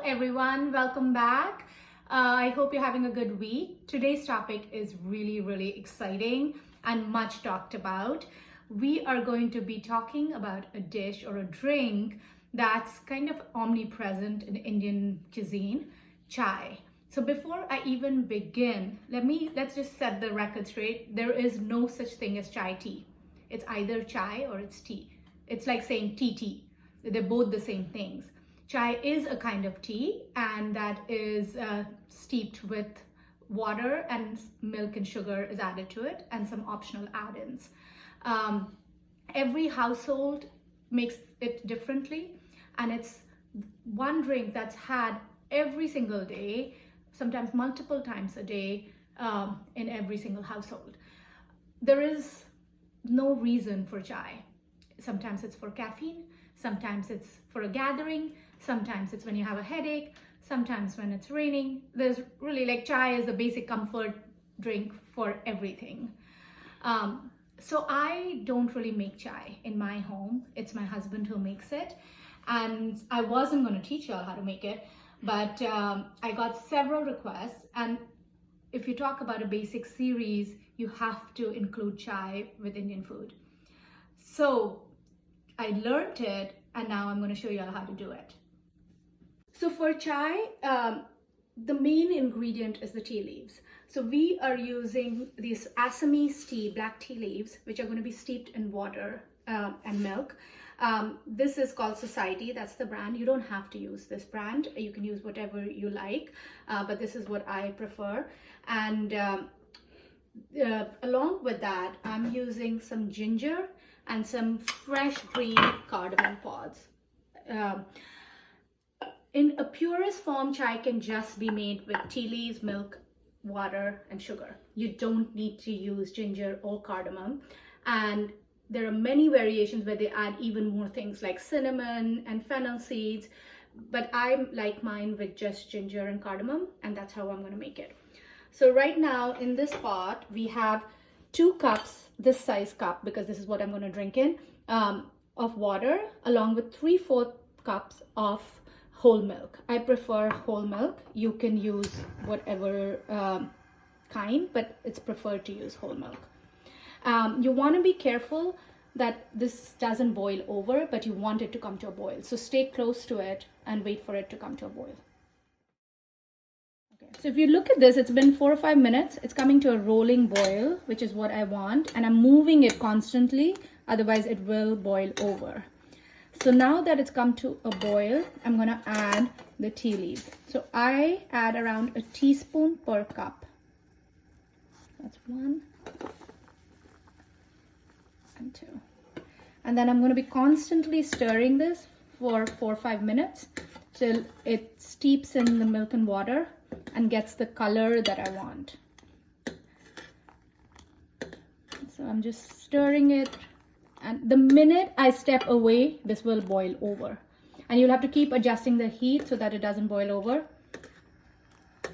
everyone, welcome back. I hope you're having a good week. Today's topic is really exciting and much talked about. We are going to be talking about a dish or a drink that's kind of omnipresent in Indian cuisine, chai. So before I even begin, let's just set the record straight. There is no such thing as chai tea. It's either chai or it's tea. It's like saying tea. They're both the same things. Chai is a kind of tea, and that is steeped with water, and milk and sugar is added to it, and some optional add-ins. Every household makes it differently, and it's one drink that's had every single day, sometimes multiple times a day, in every single household. There is no reason for chai. Sometimes it's for caffeine, sometimes it's for a gathering, sometimes it's when you have a headache, sometimes when it's raining. There's really, like, chai is the basic comfort drink for everything. So I don't really make chai in my home. It's my husband who makes it, and I wasn't going to teach y'all how to make it, but I got several requests, and if you talk about a basic series, you have to include chai with Indian food. So I learned it, and now I'm going to show you all how to do it. So for chai, the main ingredient is the tea leaves. So we are using these Assamese tea, black tea leaves, which are going to be steeped in water and milk. This is called Society. That's the brand. You don't have to use this brand. You can use whatever you like, but this is what I prefer. And along with that, I'm using some ginger and some fresh green cardamom pods. In a purest form, chai can just be made with tea leaves, milk, water, and sugar. You don't need to use ginger or cardamom. And there are many variations where they add even more things like cinnamon and fennel seeds, but I like mine with just ginger and cardamom, and that's how I'm going to make it. So right now in this pot, we have 2 cups, this size cup, because this is what I'm going to drink in, of water, along with 3/4 cups of whole milk. I prefer whole milk. You can use whatever kind, but it's preferred to use whole milk. You want to be careful that this doesn't boil over, but you want it to come to a boil. So stay close to it and wait for it to come to a boil. Okay, so if you look at this, it's been 4 or 5 minutes. It's coming to a rolling boil, which is what I want, and I'm moving it constantly, otherwise it will boil over. So now that it's come to a boil, I'm going to add the tea leaves. So I add around a teaspoon per cup. That's 1 and 2. And then I'm going to be constantly stirring this for 4 or 5 minutes till it steeps in the milk and water and gets the color that I want. So I'm just stirring it. And the minute I step away, this will boil over. And you'll have to keep adjusting the heat so that it doesn't boil over.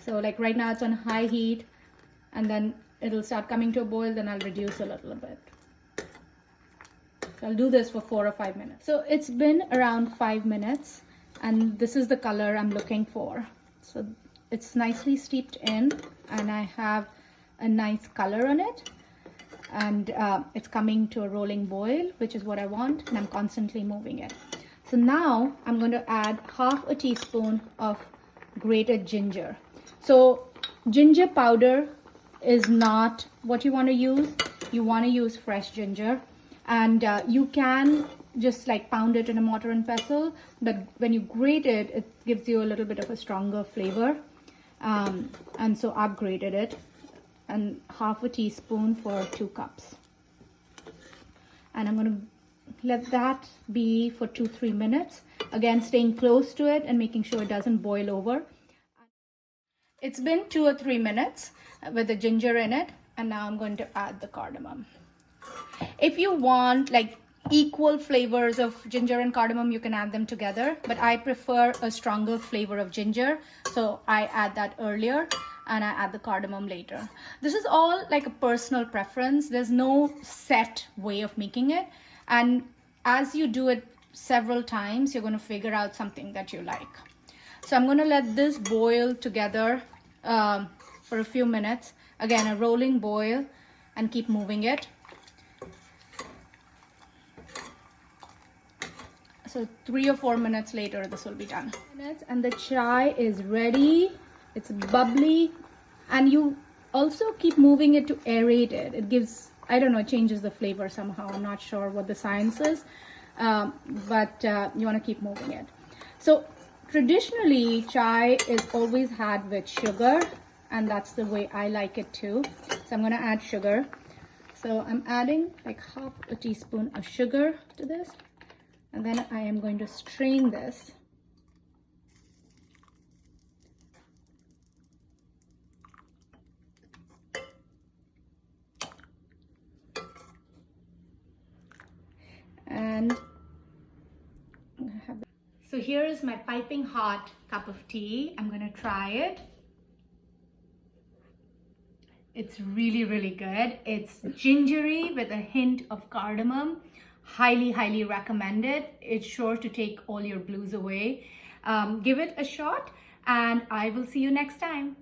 So like right now it's on high heat, and then it'll start coming to a boil, then I'll reduce a little bit. So I'll do this for 4 or 5 minutes. So it's been around 5 minutes, and this is the color I'm looking for. So it's nicely steeped in, and I have a nice color on it. And it's coming to a rolling boil, which is what I want, and I'm constantly moving it. So now I'm going to add half a teaspoon of grated ginger. So ginger powder is not what you want to use. You want to use fresh ginger, and you can just like pound it in a mortar and pestle, but when you grate it, it gives you a little bit of a stronger flavor, and so I've grated it, and half a teaspoon for 2 cups. And I'm going to let that be for 2-3 minutes. Again, staying close to it and making sure it doesn't boil over. It's been 2 or 3 minutes with the ginger in it, and now I'm going to add the cardamom. If you want like equal flavors of ginger and cardamom, you can add them together, but I prefer a stronger flavor of ginger, so I add that earlier and I add the cardamom later. This is all like a personal preference. There's no set way of making it, and as you do it several times, you're going to figure out something that you like. So I'm going to let this boil together for a few minutes. Again, a rolling boil, and keep moving it. So 3 or 4 minutes later, this will be done. And the chai is ready. It's bubbly, and you also keep moving it to aerate it. It gives, I don't know, it changes the flavor somehow. I'm not sure what the science is, but you want to keep moving it. So traditionally, chai is always had with sugar, and that's the way I like it too. So I'm going to add sugar. So I'm adding like half a teaspoon of sugar to this. And then I am going to strain this. And so here is my piping hot cup of tea. I'm going to try it. It's really, really good. It's gingery with a hint of cardamom. Highly, highly recommended. It's sure to take all your blues away. Give it a shot, and I will see you next time.